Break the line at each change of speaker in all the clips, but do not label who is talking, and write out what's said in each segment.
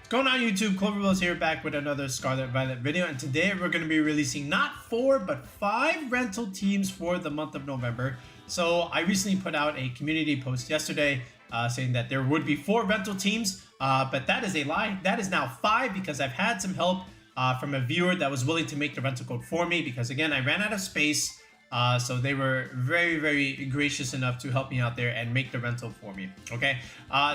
Going on YouTube, Cloverbills here back with another Scarlet Violet video, and today we're going to be releasing not 4 but 5 rental teams for the month of November. So I recently put out a community post yesterday saying that there would be 4 rental teams, but that is a lie. That is now 5 because I've had some help from a viewer that was willing to make the rental code for me because again I ran out of space. So they were very gracious enough to help me out there and make the rental for me. Okay,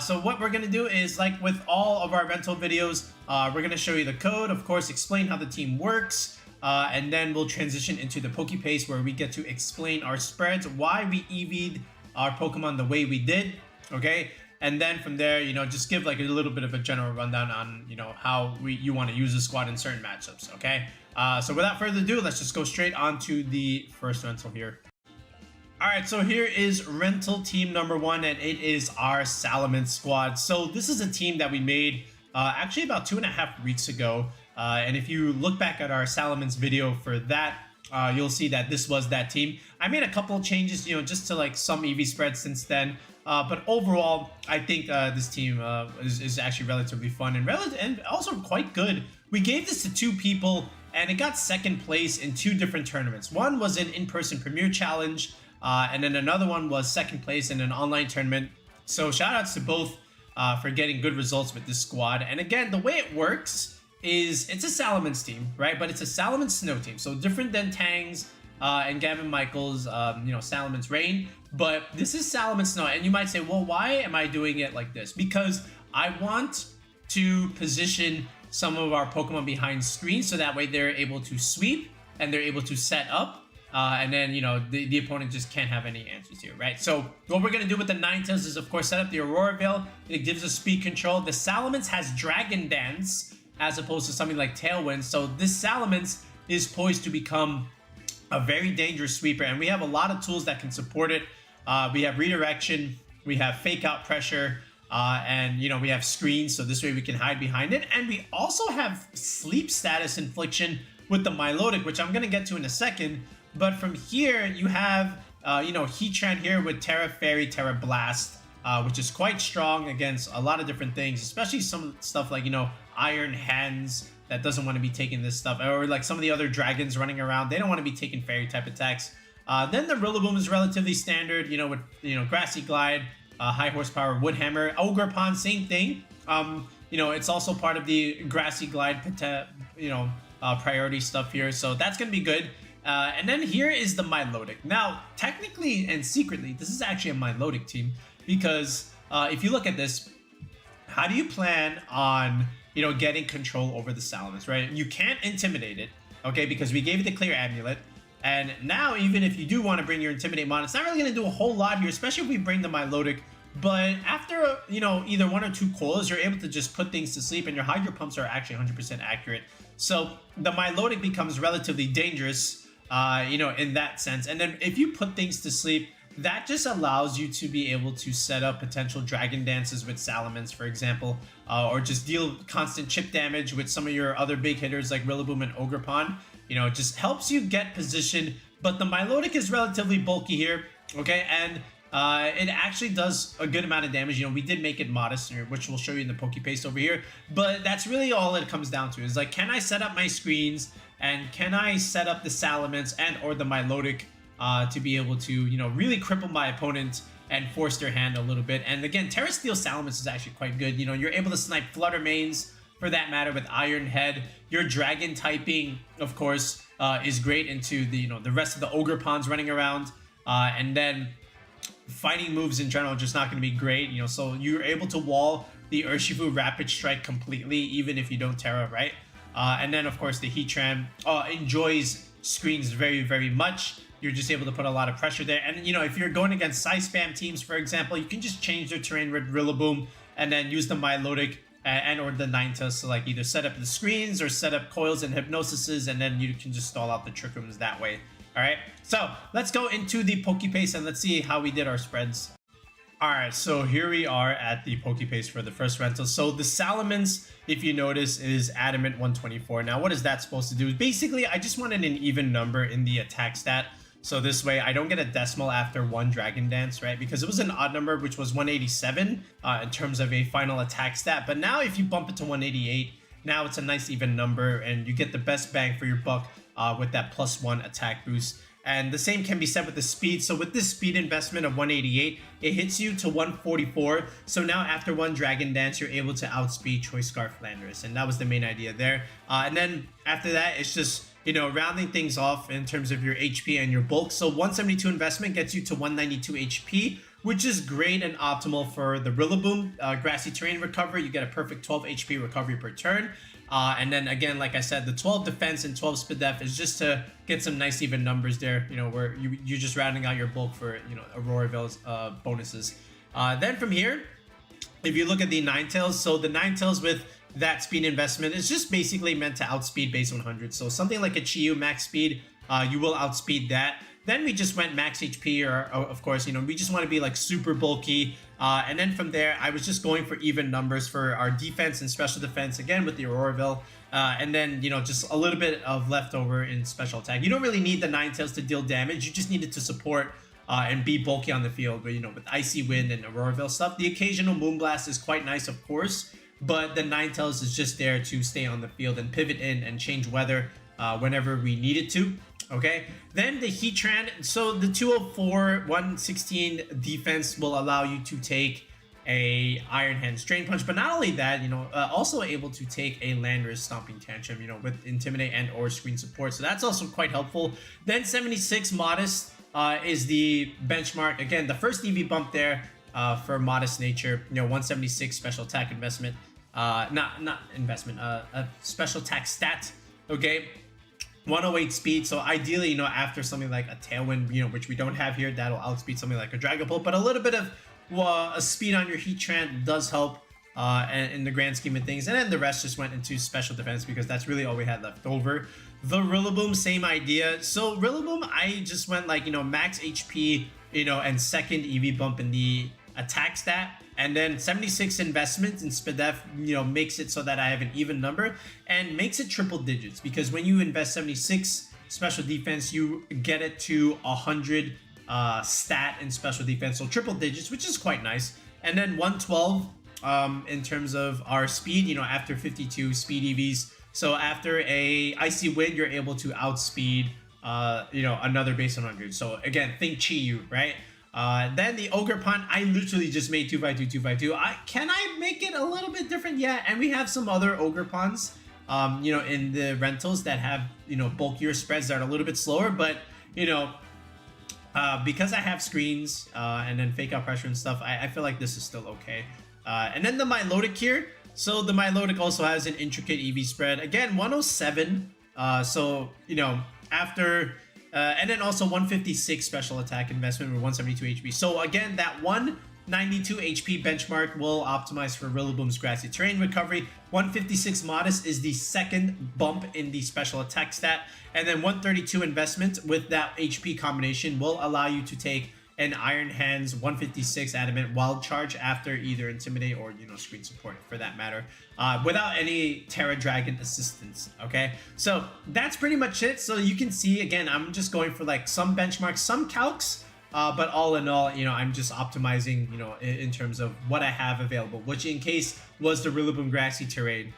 so what we're gonna do is, like with all of our rental videos, we're gonna show you the code, of course, explain how the team works, and then we'll transition into the Pokepaste where we get to explain our spreads, why we EV'd our Pokemon the way we did. Okay, and then from there, you know, just give like a little bit of a general rundown on, you know, how you want to use the squad in certain matchups. Okay, so without further ado, let's just go straight on to the first rental here. Alright, so here is rental team number 1, and it is our Salamence squad. So this is a team that we made actually about 2.5 weeks ago, and if you look back at our Salamence video for that, you'll see that this was that team. I made a couple of changes, you know, just to like some EV spreads since then. But overall, I think this team is actually relatively fun and also quite good. We gave this to 2 people, and it got 2nd place in 2 different tournaments. One was an in-person Premier Challenge, and then another one was 2nd place in an online tournament. So shout outs to both for getting good results with this squad. And again, the way it works is it's a Salamence team, right? But it's a Salamence Snow team, so different than Tang's and Gavin Michaels, you know, Salamence Rain. But this is Salamence Snow, and you might say, well, why am I doing it like this? Because I want to position some of our Pokemon behind screens so that way they're able to sweep and they're able to set up, and then, you know, the opponent just can't have any answers here, right? So what we're going to do with the Ninetales is, of course, set up the Aurora Veil. It gives us speed control. The Salamence has Dragon Dance as opposed to something like Tailwind, so this Salamence is poised to become a very dangerous sweeper, and we have a lot of tools that can support it. We have redirection, we have fake out pressure, and you know, we have screens, so this way we can hide behind it. And we also have sleep status infliction with the Milotic, which I'm gonna get to in a second. But from here you have you know, Heatran here with Terra Fairy, Terra Blast, which is quite strong against a lot of different things, especially some stuff like, you know, Iron Hands that doesn't want to be taking this stuff, or like some of the other dragons running around, they don't want to be taking fairy type attacks. Then the Rillaboom is relatively standard, you know, with, you know, Grassy Glide, high horsepower Wood Hammer. Ogerpon, same thing. You know, it's also part of the Grassy Glide, you know, priority stuff here, so that's gonna be good. And then here is the Milotic. Now, technically and secretly, this is actually a Milotic team because if you look at this, how do you plan on, you know, getting control over the Salamence, right? You can't intimidate it, okay, because we gave it the clear amulet. And now, even if you do want to bring your Intimidate Mon, it's not really going to do a whole lot here, especially if we bring the Milotic. But after, you know, either 1 or 2 Coils, you're able to just put things to sleep, and your Hydro Pumps are actually 100% accurate. So the Milotic becomes relatively dangerous, you know, in that sense. And then if you put things to sleep, that just allows you to be able to set up potential Dragon Dances with Salamence, for example, or just deal constant chip damage with some of your other big hitters like Rillaboom and Ogerpon. You know, it just helps you get position. But the Milotic is relatively bulky here, okay, and it actually does a good amount of damage. You know, we did make it modest, which we'll show you in the Pokepaste over here, but that's really all it comes down to, is like, can I set up my screens, and can I set up the Salamence and or the Milotic to be able to, you know, really cripple my opponent and force their hand a little bit. And again, Terra Steel Salamence is actually quite good. You know, you're able to snipe Flutter Mains, for that matter, with Iron Head. Your Dragon typing, of course, is great into the, you know, the rest of the Ogerpons running around. And then fighting moves in general are just not going to be great, you know, so you're able to wall the Urshifu Rapid Strike completely, even if you don't Terra, right? And then, of course, the Heatran enjoys screens very much. You're just able to put a lot of pressure there. And, you know, if you're going against Psy Spam teams, for example, you can just change their terrain with Rillaboom and then use the Milotic and or the Ninetales to like either set up the screens or set up Coils and Hypnosises, and then you can just stall out the Trick Rooms that way. Alright, so let's go into the Pokepaste and let's see how we did our spreads. Alright, so here we are at the Pokepaste for the first rental. So the Salamence, if you notice, is Adamant 124. Now, what is that supposed to do? Basically, I just wanted an even number in the attack stat. So this way I don't get a decimal after one Dragon Dance, right? Because it was an odd number, which was 187 in terms of a final attack stat. But now if you bump it to 188, now it's a nice even number and you get the best bang for your buck with that +1 attack boost. And the same can be said with the speed. So with this speed investment of 188, it hits you to 144. So now after one Dragon Dance, you're able to outspeed Choice Scarf Landorus. And that was the main idea there. And then after that, it's just, you know, rounding things off in terms of your HP and your bulk. So 172 investment gets you to 192 HP, which is great and optimal for the Rillaboom grassy terrain recovery. You get a perfect 12 HP recovery per turn. And then again, like I said, the 12 defense and 12 speed def is just to get some nice even numbers there, you know, where you're just rounding out your bulk for, you know, Auroraville's bonuses. Then from here, if you look at the Ninetales, so the Ninetales with that speed investment is just basically meant to outspeed base 100. So something like a Chiyu max speed, you will outspeed that. Then we just went max HP, or of course, you know, we just want to be like super bulky. And then from there, I was just going for even numbers for our defense and special defense, again, with the Auroraville. And then, you know, just a little bit of leftover in special attack. You don't really need the Ninetales to deal damage. You just need it to support and be bulky on the field. But, you know, with Icy Wind and Auroraville stuff, the occasional Moonblast is quite nice, of course. But the Ninetales is just there to stay on the field and pivot in and change weather whenever we need it to. Okay, then the Heatran. So the 204, 116 defense will allow you to take a Iron Hands Drain Punch, but not only that, you know, also able to take a Landorus Stomping Tantrum, you know, with Intimidate and or Screen Support. So that's also quite helpful. Then 76 Modest is the benchmark. Again, the first EV bump there for Modest Nature, you know, 176 special attack investment. Not investment, a special attack stat. Okay. 108 speed, so ideally, you know, after something like a Tailwind, you know, which we don't have here, that'll outspeed something like a Dragapult, but a little bit of a speed on your Heatran does help in the grand scheme of things. And then the rest just went into special defense because that's really all we had left over. The Rillaboom, same idea. So Rillaboom, I just went like, you know, max HP, you know, and second EV bump in the attack stat. And then 76 investment in Spadef, you know, makes it so that I have an even number and makes it triple digits, because when you invest 76 special defense, you get it to 100 stat in special defense, so triple digits, which is quite nice. And then 112 in terms of our speed, you know, after 52 speed EVs. So after a Icy Wind, you're able to outspeed, you know, another base 100. So again, think Chiyu, right? Then the Ogerpon, I literally just made 2x2, 2x2. Can I make it a little bit different? Yeah, and we have some other Ogerpons, you know, in the rentals that have, you know, bulkier spreads that are a little bit slower, but, you know, because I have screens and then fake out pressure and stuff, I feel like this is still okay. And then the Milotic here. So the Milotic also has an intricate EV spread. Again, 107. So, you know, after... and then also 156 special attack investment with 172 HP. So again, that 192 HP benchmark will optimize for Rillaboom's grassy terrain recovery. 156 Modest is the second bump in the special attack stat. And then 132 investment with that HP combination will allow you to take an Iron Hands 156 Adamant Wild Charge after either Intimidate or, you know, Screen Support for that matter, without any Terra Dragon assistance, okay? So that's pretty much it. So you can see, again, I'm just going for like some benchmarks, some calcs, but all in all, you know, I'm just optimizing, you know, in terms of what I have available, which in case was the Rillaboom Grassy Terrain.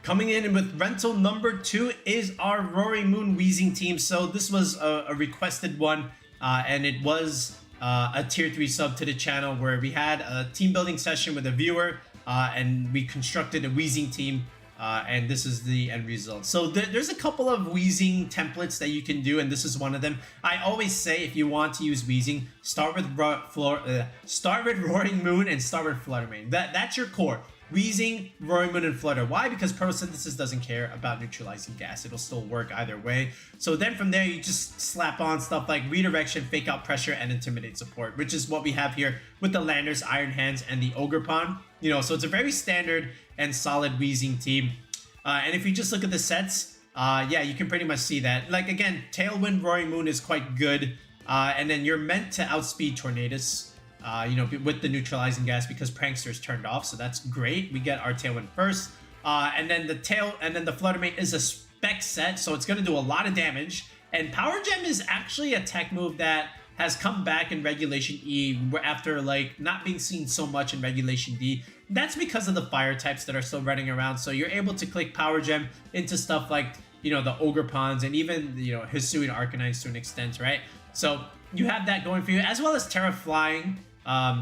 Coming in with rental number 2 is our Roaring Moon Weezing team. So this was a requested one. And it was a tier 3 sub to the channel where we had a team building session with a viewer and we constructed a Weezing team, and this is the end result. So there's a couple of Weezing templates that you can do, and this is one of them. I always say if you want to use Weezing, start with Roaring Moon and start with Fluttermane. That's your core. Weezing, Roaring Moon, and Flutter. Why? Because Photosynthesis doesn't care about neutralizing gas. It'll still work either way. So then from there, you just slap on stuff like Redirection, Fake Out Pressure, and Intimidate support, which is what we have here with the Landorus, Iron Hands, and the Ogerpon. You know, so it's a very standard and solid Weezing team. And if you just look at the sets, yeah, you can pretty much see that. Like, again, Tailwind, Roaring Moon is quite good. And then you're meant to outspeed Tornadus. You know, with the neutralizing gas because Prankster is turned off, so that's great. We get our Tailwind first, and then the Fluttermane is a spec set, so it's going to do a lot of damage, And Power Gem is actually a tech move that has come back in Regulation E after like not being seen so much in Regulation D. That's because of the fire types that are still running around. So you're able to click Power Gem into stuff like, you know, the Ogre Ponds and even, you know, Hisuian Arcanines to an extent, right? So you have that going for you, as well as Terra Flying,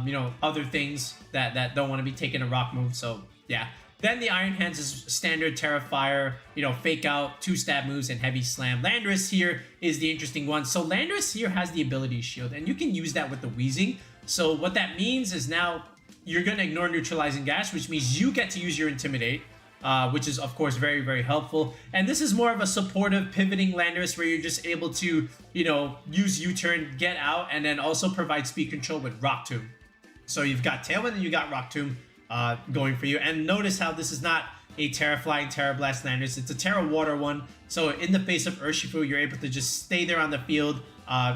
you know, other things that don't want to be taking a rock move. So yeah. Then the Iron Hands is standard Terra Fire, you know, Fake Out, 2-stab moves, and Heavy Slam. Landorus here is the interesting one. So Landorus here has the ability Shield, and you can use that with the Weezing. So what that means is now you're going to ignore Neutralizing Gas, which means you get to use your Intimidate, which is, of course, very, very helpful. And this is more of a supportive pivoting Landorus where you're just able to, you know, use U-Turn, get out, and then also provide speed control with Rock Tomb. So you've got Tailwind and you got Rock Tomb going for you. And notice how this is not a Terra Flying, Terra Blast Landorus. It's a Terra Water one. So in the face of Urshifu, you're able to just stay there on the field.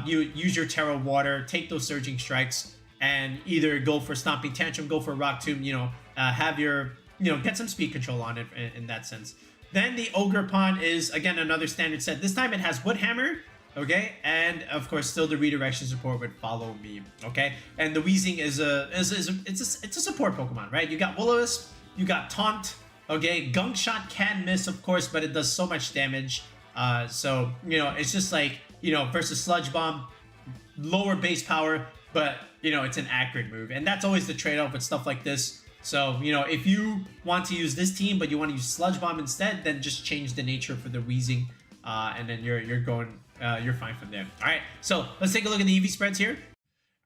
You use your Terra Water, take those Surging Strikes, and either go for Stomping Tantrum, go for Rock Tomb, you know, have your, you know, get some speed control on it in that sense. Then the Ogre Pond is, again, another standard set. This time it has Wood Hammer, okay, and of course still the redirection support with Follow Me, okay. And the Weezing is it's a support Pokemon, right? You got Will-O-Wisp, you got Taunt, okay. Gunk Shot can miss, of course, but it does so much damage. So you know, it's just like, you know, versus Sludge Bomb, lower base power, but you know, it's an accurate move, and that's always the trade-off with stuff like this. So, you know, if you want to use this team, but you want to use Sludge Bomb instead, then just change the nature for the Weezing, and then you're fine from there. All right, so let's take a look at the EV spreads here.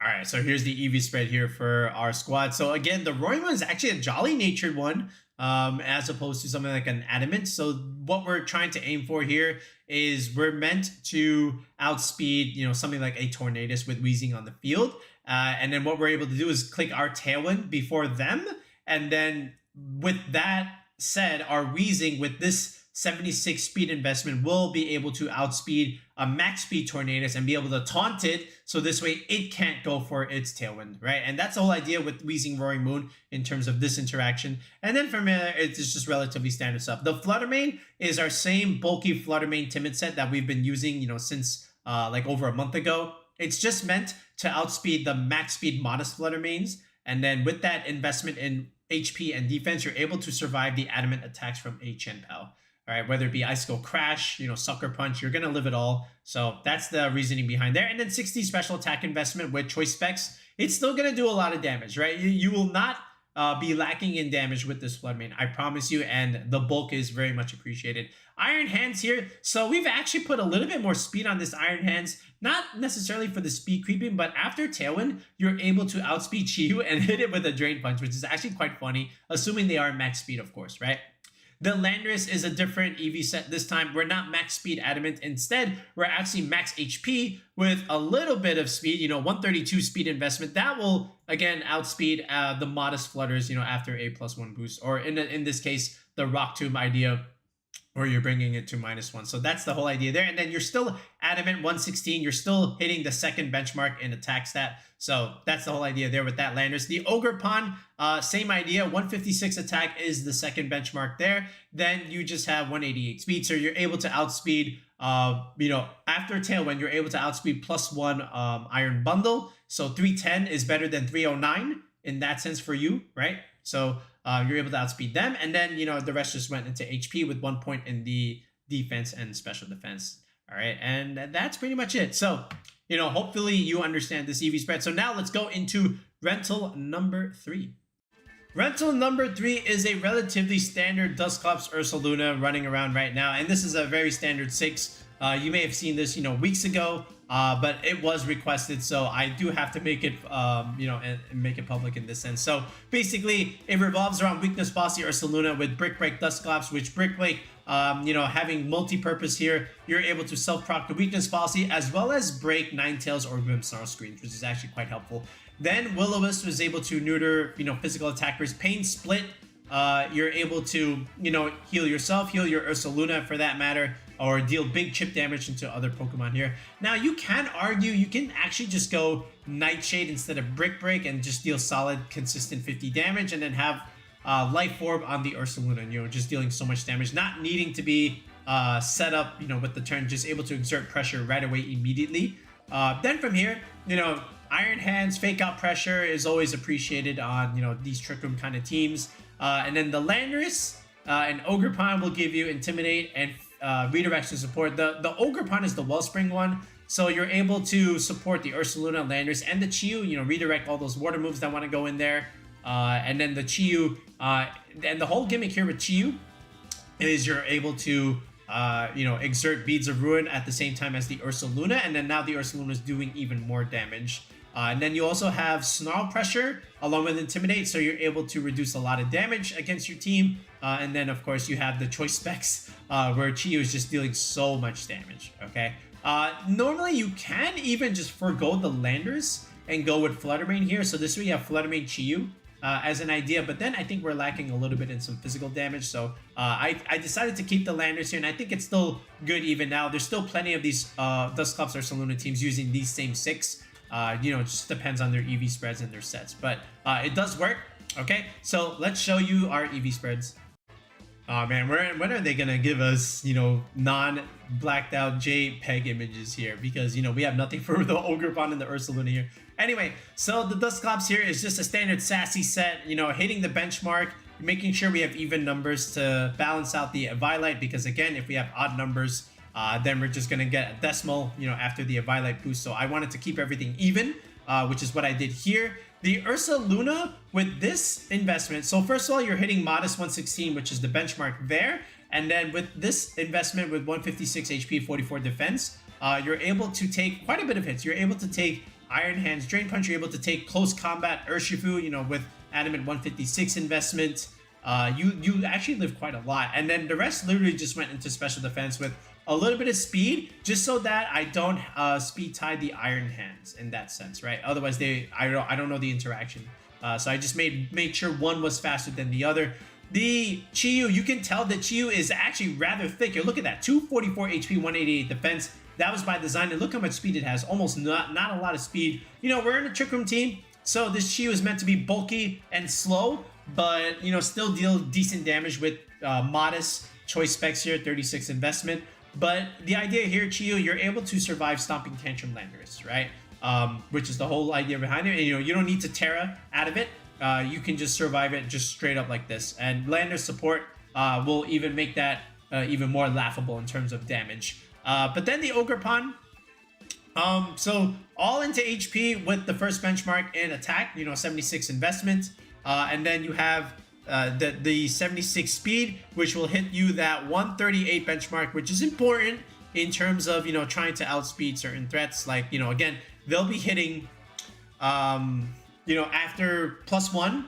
All right, so here's the EV spread here for our squad. So again, the roaring one is actually a jolly natured one, as opposed to something like an adamant. So what we're trying to aim for here is we're meant to outspeed, you know, something like a Tornadus with Weezing on the field. And then what we're able to do is click our Tailwind before them. And then with that said, our Weezing with this 76 speed investment will be able to outspeed a max speed Tornadus and be able to taunt it, so this way it can't go for its Tailwind, right? And that's the whole idea with Weezing Roaring Moon in terms of this interaction. And then from there, it's just relatively standard stuff. The Fluttermane is our same bulky Fluttermane Timid set that we've been using, you know, since like over a month ago. It's just meant to outspeed the max speed Modest Fluttermanes. And then with that investment in HP and defense, you're able to survive the adamant attacks from a Chen-Pal. All right, whether it be Icicle Crash, you know, Sucker Punch, you're going to live it all. So that's the reasoning behind there. And then 60 special attack investment with choice specs. It's still going to do a lot of damage, right? You will not be lacking in damage with this Floodmane, I promise you, and the bulk is very much appreciated. Iron Hands here. So we've actually put a little bit more speed on this Iron Hands, not necessarily for the speed creeping, but after Tailwind, you're able to outspeed Chiyu and hit it with a Drain Punch, which is actually quite funny, assuming they are max speed, of course, right? The Landorus is a different EV set this time. We're not max speed adamant. Instead, we're actually max HP with a little bit of speed, you know, 132 speed investment. That will, again, outspeed the Modest Flutters, you know, after a +1 boost. Or in this case, the Rock Tomb idea, where you're bringing it to -1. So that's the whole idea there. And then you're still adamant 116. You're still hitting the second benchmark in attack stat. So that's the whole idea there with that Landorus. The Ogre Pond, same idea. 156 attack is the second benchmark there. Then you just have 188 speed. So you're able to outspeed, you know, after Tailwind, you're able to outspeed +1 Iron Bundle. So 310 is better than 309 in that sense for you, right? So you're able to outspeed them. And then, you know, the rest just went into HP with 1 point in the defense and special defense. All right. And that's pretty much it. So, you know, hopefully you understand this EV spread. So now let's go into rental number 3. Rental number 3 is a relatively standard Dusclops Ursaluna running around right now. And this is a very standard 6. You may have seen this, you know, weeks ago, but it was requested, so I do have to make it, you know, and make it public in this sense. So basically, it revolves around Weakness Posse Ursaluna with Brick Break Dusclops, which Brick Break, you know, having multi-purpose here, you're able to self-proc the Weakness Posse as well as break Ninetales or Grimmsnarl screens, which is actually quite helpful. Then Will-O-Wisp was able to neuter, you know, physical attackers. Pain Split, you're able to, you know, heal yourself, heal your Ursaluna for that matter, or deal big chip damage into other Pokemon here. Now, you can argue, you can actually just go Nightshade instead of Brick Break and just deal solid, consistent 50 damage, and then have Life Orb on the Ursaluna, you know, just dealing so much damage, not needing to be set up, with the turn, just able to exert pressure right away immediately. Then from here, Iron Hands, Fake Out Pressure is always appreciated on, these Trick Room kind of teams. And then the Landorus and Ogerpon will give you Intimidate and Redirection support. The Ogerpon is the Wellspring one. So you're able to support the Ursaluna, Landorus, and the Chiyu, redirect all those water moves that want to go in there. And then the Chiyu, and the whole gimmick here with Chiyu is you're able to, exert Beads of Ruin at the same time as the Ursaluna, and then now the Ursaluna is doing even more damage. And then you also have Snarl Pressure along with Intimidate, so you're able to reduce a lot of damage against your team. And then, of course, you have the Choice Specs, where Chiyu is just dealing so much damage, okay? Normally, you can even just forgo the Landers and go with Fluttermane here. So this way you have Fluttermane Chiyu as an idea, but then I think we're lacking a little bit in some physical damage. So I decided to keep the Landers here, and I think it's still good even now. There's still plenty of these Dusclops or Ursaluna teams using these same 6. It just depends on their EV spreads and their sets, but it does work. Okay, so let's show you our EV spreads. Oh man, when are they gonna give us, non-blacked out JPEG images here? Because, we have nothing for the Ogerpon and the Ursaluna here. Anyway, so the Dusclops here is just a standard sassy set, hitting the benchmark, making sure we have even numbers to balance out the Eviolite, because again, if we have odd numbers, then we're just gonna get a decimal, after the Eviolite boost. So I wanted to keep everything even, which is what I did here. The Ursaluna with this investment, so first of all, you're hitting modest 116, which is the benchmark there. And then with this investment with 156 HP, 44 defense, you're able to take quite a bit of hits. You're able to take Iron Hands, Drain Punch, you're able to take Close Combat, Urshifu, with Adamant 156 investment. You actually live quite a lot. And then the rest literally just went into special defense with a little bit of speed, just so that I don't speed tie the Iron Hands in that sense, right? Otherwise, I don't know the interaction. So I just made sure one was faster than the other. The Chiyu, you can tell that Chiyu is actually rather thick. Look at that, 244 HP, 188 defense. That was by design, and look how much speed it has. Almost not a lot of speed. We're in a Trick Room team, so this Chiyu is meant to be bulky and slow, but still deal decent damage with modest choice specs here, 36 investment. But the idea here, Chiyu, you're able to survive Stomping Tantrum Landorus, right? Which is the whole idea behind it. And you don't need to Terra out of it. You can just survive it just straight up like this. And Landorus support will even make that even more laughable in terms of damage. But then the Ogerpon. So all into HP with the first benchmark and attack, 76 investment. And then you have the 76 speed, which will hit you that 138 benchmark, which is important in terms of, trying to outspeed certain threats. Like, again, they'll be hitting, after +1,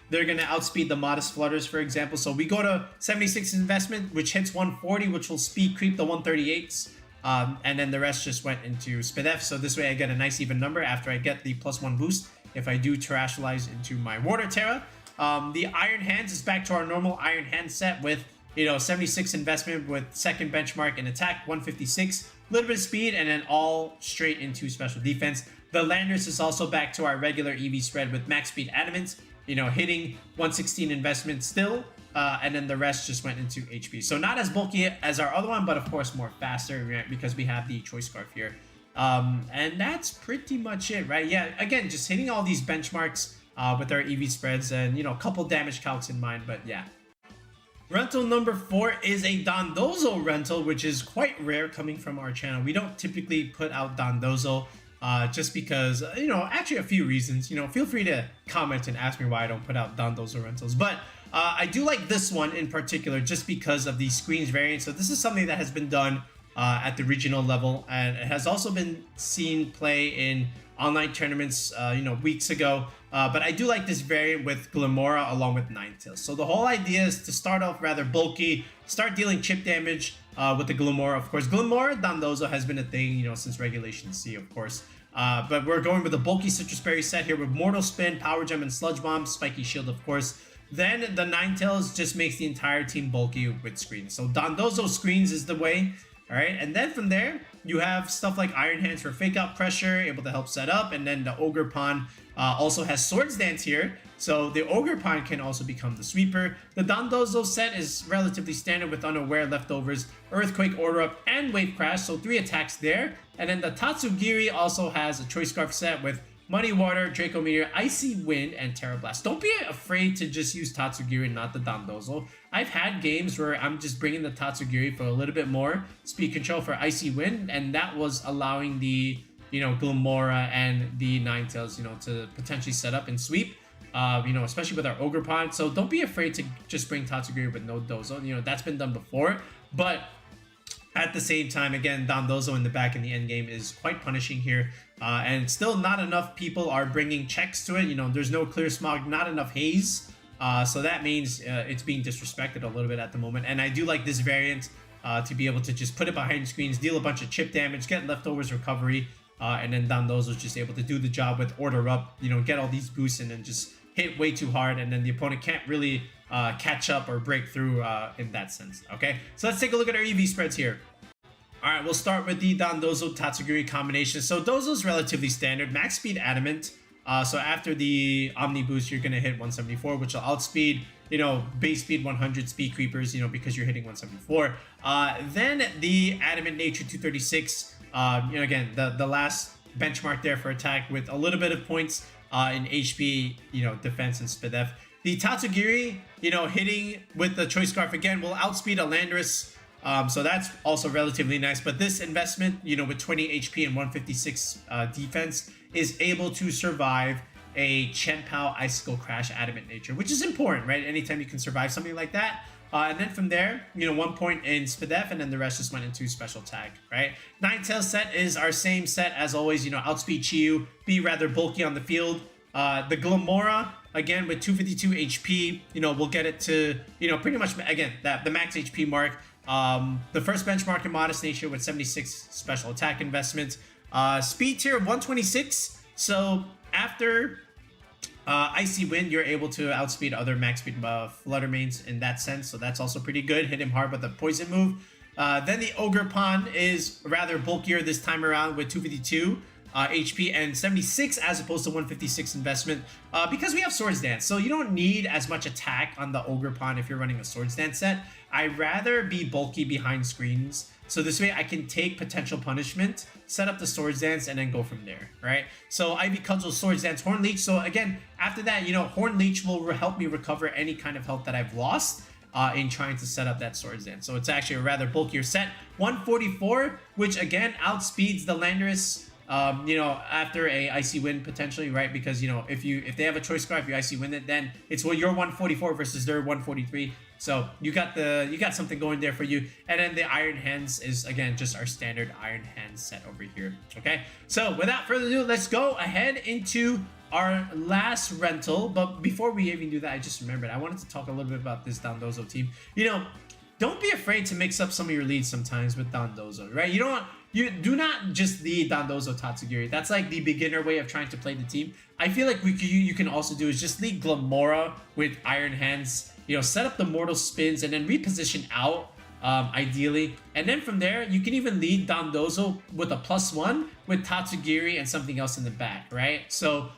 they're going to outspeed the modest flutters, for example. So we go to 76 investment, which hits 140, which will speed creep the 138s. And then the rest just went into SpDef. So this way I get a nice even number after I get the +1 boost if I do Terrestrialize into my Water Terra. The Iron Hands is back to our normal Iron Hand set with, 76 investment with second benchmark and attack, 156, a little bit of speed, and then all straight into special defense. The Landorus is also back to our regular EV spread with max speed adamant, hitting 116 investment still, and then the rest just went into HP. So not as bulky as our other one, but of course more faster, right, because we have the Choice Scarf here. And that's pretty much it, right? Yeah, again, just hitting all these benchmarks with our EV spreads and, a couple damage calcs in mind, but yeah. Rental number 4 is a Dondozo rental, which is quite rare coming from our channel. We don't typically put out Dondozo just because, actually a few reasons. Feel free to comment and ask me why I don't put out Dondozo rentals. But I do like this one in particular just because of the screens variant. So this is something that has been done at the regional level, and it has also been seen play in online tournaments, weeks ago. But I do like this variant with Glimmora along with Ninetales. So the whole idea is to start off rather bulky, start dealing chip damage with the Glimmora. Of course, Glimmora Dondozo has been a thing, since Regulation C, of course. But we're going with a bulky Citrus Berry set here with Mortal Spin, Power Gem, and Sludge Bomb, Spiky Shield, of course. Then the Ninetales just makes the entire team bulky with screens. So Dondozo screens is the way. All right, and then from there, you have stuff like Iron Hands for Fake Out Pressure, able to help set up, and then the Ogerpon also has Swords Dance here So the Ogerpon can also become the sweeper. The Dondozo set is relatively standard with Unaware, Leftovers, Earthquake, Order Up, and Wave Crash, so 3 attacks there. And then the Tatsugiri also has a Choice Scarf set with Muddy Water, Draco Meteor, Icy Wind, and Terra Blast. Don't be afraid to just use Tatsugiri and not the Dondozo. I've had games where I'm just bringing the Tatsugiri for a little bit more speed control for Icy Wind, and that was allowing the, Glimmora and the Ninetales, to potentially set up and sweep. Especially with our Ogerpon. So don't be afraid to just bring Tatsugiri with no Dozo. That's been done before. But at the same time, again, Dondozo in the back in the end game is quite punishing here. And still not enough people are bringing checks to it. There's no clear smog, not enough haze. So that means it's being disrespected a little bit at the moment. And I do like this variant to be able to just put it behind screens, deal a bunch of chip damage, get leftovers recovery. And then Dondozo is just able to do the job with Order Up, get all these boosts and then just hit way too hard. And then the opponent can't really catch up or break through in that sense. Okay, so let's take a look at our EV spreads here. All right, we'll start with the Dondozo Tatsugiri combination. So Dozo's relatively standard, max speed Adamant. So after the Omni boost, you're gonna hit 174, which will outspeed, base speed 100 speed creepers, because you're hitting 174. Then the Adamant Nature 236. Again, the last benchmark there for attack with a little bit of points in HP, defense and SPDF. The Tatsugiri, hitting with the Choice Scarf again will outspeed a Landorus. So that's also relatively nice. But this investment, with 20 HP and 156 defense, is able to survive a Chien-Pao Icicle Crash Adamant Nature, which is important, right? Anytime you can survive something like that. And then from there, 1 point in SPDF, and then the rest just went into special tag, right? Ninetales set is our same set as always, outspeed Chiyu, be rather bulky on the field. The Glimmora, again, with 252 HP, we'll get it to, pretty much, again, the max HP mark. The first benchmark in Modest Nature with 76 special attack investments. Speed tier 126, so after Icy Wind, you're able to outspeed other max speed Flutter mains in that sense, so that's also pretty good. Hit him hard with the poison move. Then the Ogerpon is rather bulkier this time around with 252 HP and 76 as opposed to 156 investment because we have Swords Dance. So you don't need as much attack on the Ogerpon if you're running a Swords Dance set. I'd rather be bulky behind screens. So this way I can take potential punishment, set up the Swords Dance, and then go from there, right? So Ivy Cudgel, Swords Dance, Horn Leech. So again, after that, Horn Leech will help me recover any kind of health that I've lost in trying to set up that Swords Dance. So it's actually a rather bulkier set. 144, which again outspeeds the Landorus, after a Icy Wind potentially, right? Because, if they have a Choice Scarf, you Icy Wind it, then it's your 144 versus their 143. So you got something going there for you. And then the Iron Hands is, again, just our standard Iron Hands set over here. Okay, so without further ado, let's go ahead into our last rental. But before we even do that, I just remembered I wanted to talk a little bit about this Dondozo team. Don't be afraid to mix up some of your leads sometimes with Dondozo, right? You do not just lead Dondozo Tatsugiri. That's like the beginner way of trying to play the team. I feel like you can also do is just lead Glimmora with Iron Hands, set up the Mortal Spins and then reposition out, ideally. And then from there, you can even lead Dondozo with a +1 with Tatsugiri and something else in the back, right? So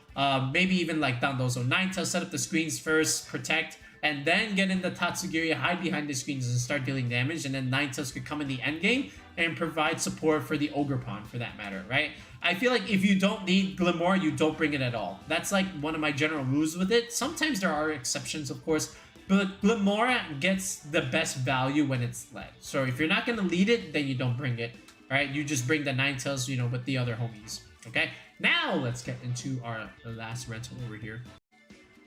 maybe even like Dondozo Ninetales, set up the screens first, protect, and then get in the Tatsugiri, hide behind the screens and start dealing damage. And then Ninetales could come in the end game and provide support for the Ogerpon for that matter, right? I feel like if you don't need Glimmora, you don't bring it at all. That's like one of my general rules with it. Sometimes there are exceptions, of course, but Glimmora gets the best value when it's led. So if you're not going to lead it, then you don't bring it, right? You just bring the Ninetales, with the other homies, okay? Now let's get into our last rental over here.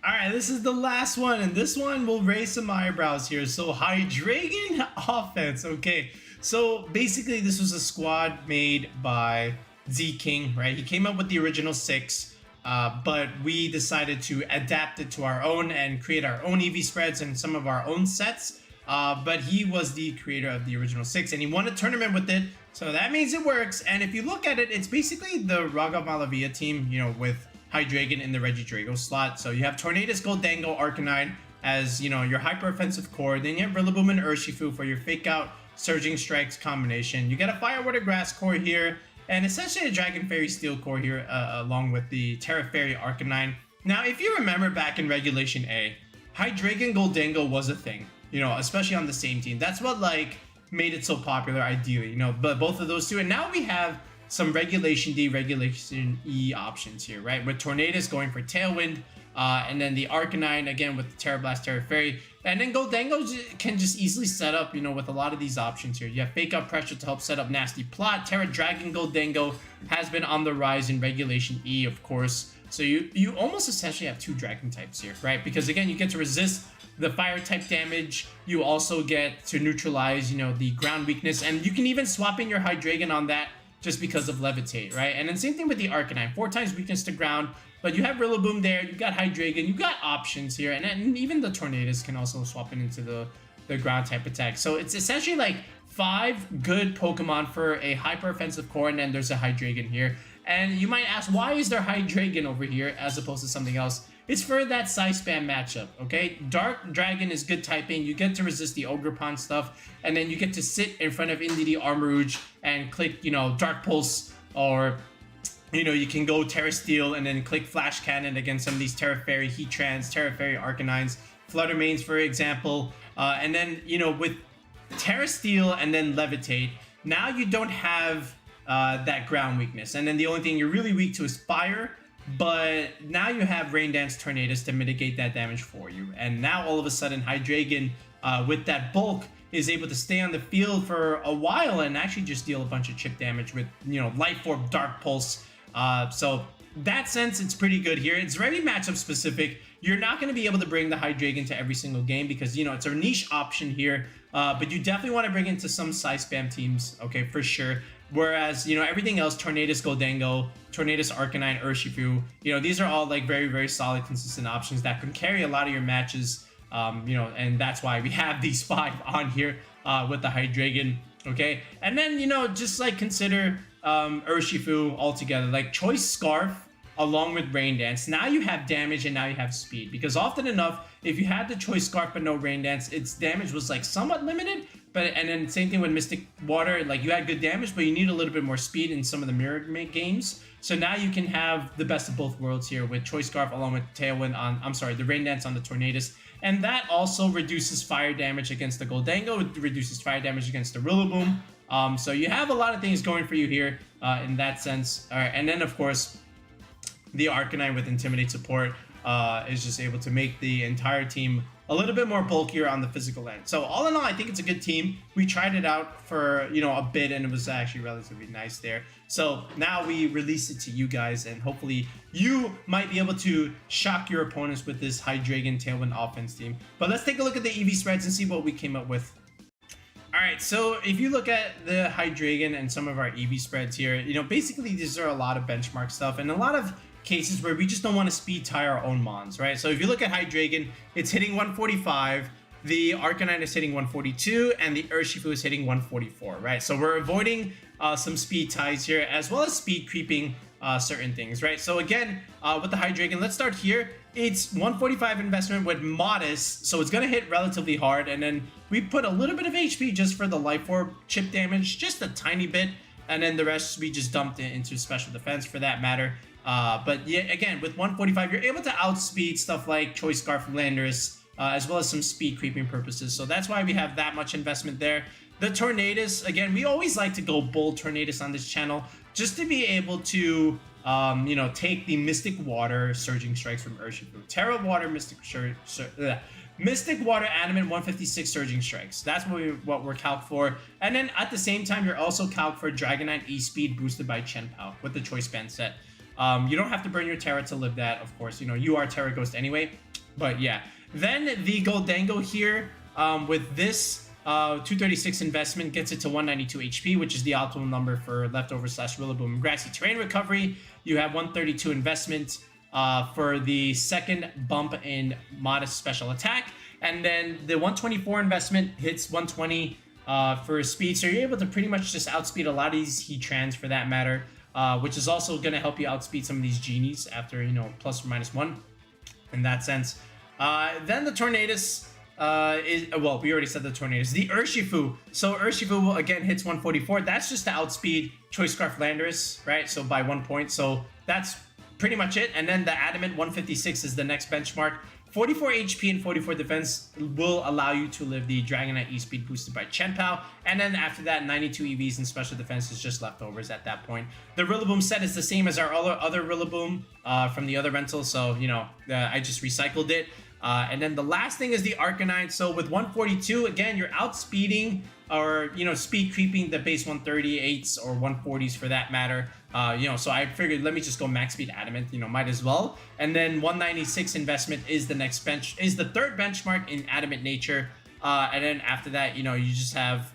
All right, this is the last one, and this one will raise some eyebrows here. So Hydreigon Offense, okay. So basically this was a squad made by ZKing, right? He came up with the original 6, but we decided to adapt it to our own and create our own EV spreads and some of our own sets. But he was the creator of the original 6, and he won a tournament with it. So that means it works. And if you look at it, it's basically the Raga Malavia team, with Hydreigon in the Regidrago slot. So you have Tornadus, Goldango, Arcanine as, your hyper offensive core. Then you have Rillaboom and Urshifu for your fake out Surging Strikes combination. You get a Fire, Water, Grass core here, and essentially a Dragon Fairy Steel core here, along with the Terra Fairy Arcanine. Now, if you remember back in Regulation A, Hydreigon Goldango was a thing, you know, especially on the same team. That's what like made it so popular ideally, you know, but both of those two. And now we have some Regulation D, Regulation E options here, right? With Tornadus going for Tailwind, and then the Arcanine again with the Terra Blast, Terra Fairy, and then Goldango can just easily set up, you know, with a lot of these options here. You have Fake Out Pressure to help set up Nasty Plot. Terra Dragon Goldango has been on the rise in Regulation E, of course. So you almost essentially have two Dragon types here, right? Because again, you get to resist the fire type damage. You also get to neutralize, you know, the ground weakness, and you can even swap in your Hydreigon on that just because of Levitate, right? And then same thing with the Arcanine, 4 times weakness to ground, but you have Rillaboom there, you've got Hydreigon, you've got options here, and even the Tornadus can also swap it into the ground type attack. So it's essentially like 5 good Pokemon for a hyper offensive core, and then there's a Hydreigon here. And you might ask, why is there Hydreigon over here as opposed to something else? It's for that size spam matchup, okay? Dark Dragon is good typing. You get to resist the Ogerpon stuff, and then you get to sit in front of Indeedee Armarouge and click, you know, Dark Pulse, or, you know, you can go Terra Steel and then click Flash Cannon against some of these Terra Fairy, Heatrans, Terra Fairy Arcanines, Fluttermanes, for example. And then, you know, with Terra Steel and then Levitate, now you don't have that ground weakness. And then the only thing you're really weak to is Fire. But now you have Rain Dance Tornadus to mitigate that damage for you. And now all of a sudden Hydreigon, with that bulk, is able to stay on the field for a while and actually just deal a bunch of chip damage with, you know, Life Orb, Dark Pulse. So that sense, it's pretty good here. It's very matchup specific. You're not going to be able to bring the Hydreigon to every single game because, you know, it's a niche option here. But you definitely want to bring it to some size spam teams, okay, for sure. Whereas, you know, everything else, Tornadus Goldango, Tornadus Arcanine, Urshifu, you know, these are all like very, very solid, consistent options that can carry a lot of your matches, you know, and that's why we have these 5 on here with the Hydreigon, okay? And then, you know, just like consider Urshifu altogether, like Choice Scarf along with Rain Dance. Now you have damage and now you have speed, because often enough, if you had the Choice Scarf but no Rain Dance, its damage was like somewhat limited. But and then same thing with Mystic Water, like you had good damage, but you need a little bit more speed in some of the mirror games. So now you can have the best of both worlds here with Choice Scarf along with Tailwind on, I'm sorry, the Rain Dance on the Tornadus. And that also reduces fire damage against the Goldango, it reduces fire damage against the Rillaboom. So you have a lot of things going for you here in that sense. All right, and then of course, the Arcanine with Intimidate support is just able to make the entire team a little bit more bulkier on the physical end. So all in all, I think it's a good team. We tried it out for, you know, a bit and it was actually relatively nice there. So now we release it to you guys and hopefully you might be able to shock your opponents with this Hydreigon Tailwind offense team. But let's take a look at the EV spreads and see what we came up with. Alright, so if you look at the Hydreigon and some of our EV spreads here, you know, basically these are a lot of benchmark stuff and a lot of cases where we just don't want to speed tie our own mons, right? So if you look at Hydreigon, it's hitting 145, the Arcanine is hitting 142, and the Urshifu is hitting 144, right? So we're avoiding some speed ties here, as well as speed creeping certain things, right? So again, with the Hydreigon, let's start here. It's 145 investment with modest, so it's going to hit relatively hard, and then we put a little bit of HP just for the Life Orb chip damage, just a tiny bit, and then the rest we just dumped it into special defense for that matter. But yeah, again, with 145, you're able to outspeed stuff like Choice Scarf from Landorus, as well as some speed creeping purposes. So that's why we have that much investment there. The Tornadus, again, we always like to go bold Tornadus on this channel, just to be able to, you know, take the Mystic Water Surging Strikes from Urshifu. Terra Water Mystic Water Adamant 156 Surging Strikes. That's what we're calced for. And then at the same time, you're also calced for Dragonite E-Speed boosted by Chenpao with the Choice Band set. You don't have to burn your Terra to live that, of course. You know, you are Terra Ghost anyway. But yeah. Then the Goldango here, with this 236 investment, gets it to 192 HP, which is the optimal number for Leftover / Rillaboom Grassy Terrain Recovery. You have 132 investment for the second bump in Modest Special Attack. And then the 124 investment hits 120 for speed. So you're able to pretty much just outspeed a lot of these Heatrans for that matter. Which is also going to help you outspeed some of these genies after, you know, plus or minus 1 in that sense. Then the Tornadus is, well, we already said the Tornadus. The Urshifu. So Urshifu, again, hits 144. That's just to outspeed Choice Scarf Landorus, right? So by 1 point. So that's pretty much it. And then the Adamant 156 is the next benchmark. 44 HP and 44 defense will allow you to live the Dragonite E-Speed boosted by Chien-Pao. And then after that, 92 EVs and special defense is just leftovers at that point. The Rillaboom set is the same as our other Rillaboom from the other rentals. So, you know, I just recycled it. And then the last thing is the Arcanine. So with 142, again, you're outspeeding or, you know, speed creeping the base 138s or 140s for that matter. You know, so I figured let me just go max speed Adamant, you know, might as well. And then 196 investment is the next is the third benchmark in Adamant nature. And then after that, you know, you just have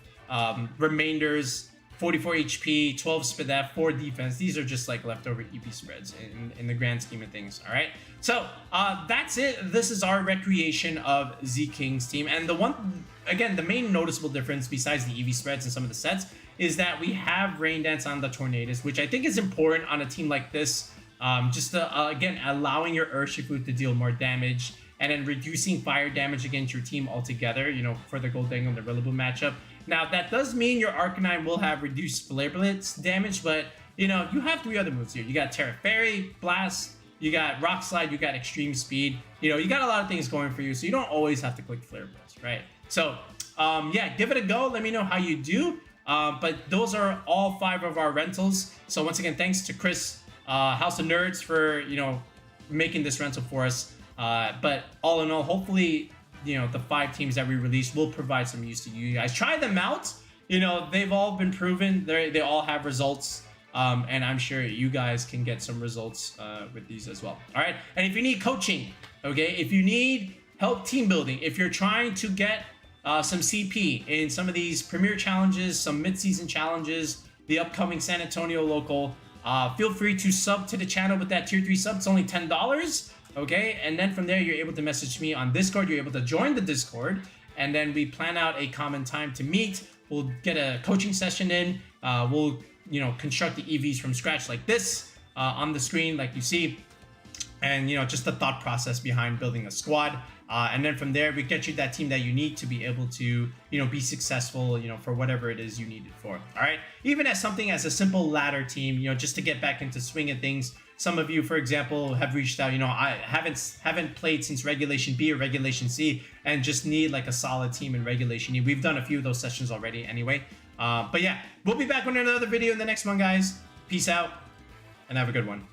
remainders, 44 HP, 12 SPDF, 4 defense. These are just like leftover EP spreads in the grand scheme of things. All right. So that's it. This is our recreation of ZKing's team. And the one, again, the main noticeable difference besides the EV spreads and some of the sets is that we have Rain Dance on the Tornadus, which I think is important on a team like this. Just to, again, allowing your Urshifu to deal more damage and then reducing fire damage against your team altogether, you know, for the Goldengo and the Rillaboom matchup. Now, that does mean your Arcanine will have reduced Flare Blitz damage, but, you know, you have 3 other moves here. You got Terra Fairy, Blast, you got Rock Slide, you got Extreme Speed. You know, you got a lot of things going for you, so you don't always have to click Flare Blitz, right? So, yeah, give it a go. Let me know how you do. But those are all 5 of our rentals. So once again, thanks to Chris, House of Nerds, for, you know, making this rental for us. But all in all, hopefully, you know, the 5 teams that we released will provide some use to you guys. Try them out. You know, they've all been proven. They all have results. And I'm sure you guys can get some results with these as well. All right. And if you need coaching, okay, if you need help team building, if you're trying to get some CP in some of these premier challenges, some mid-season challenges, the upcoming San Antonio local, feel free to sub to the channel with that tier 3 sub. It's only $10. Okay, and then from there, you're able to message me on Discord. You're able to join the Discord, and then we plan out a common time to meet. We'll get a coaching session in. We'll, you know, construct the EVs from scratch like this on the screen, like you see. And, you know, just the thought process behind building a squad. And then from there, we get you that team that you need to be able to, you know, be successful, you know, for whatever it is you need it for. All right. Even as something as a simple ladder team, you know, just to get back into swing of things. Some of you, for example, have reached out, you know, I haven't played since Regulation B or Regulation C and just need like a solid team in Regulation E. We've done a few of those sessions already anyway. But yeah, we'll be back with another video in the next one, guys. Peace out and have a good one.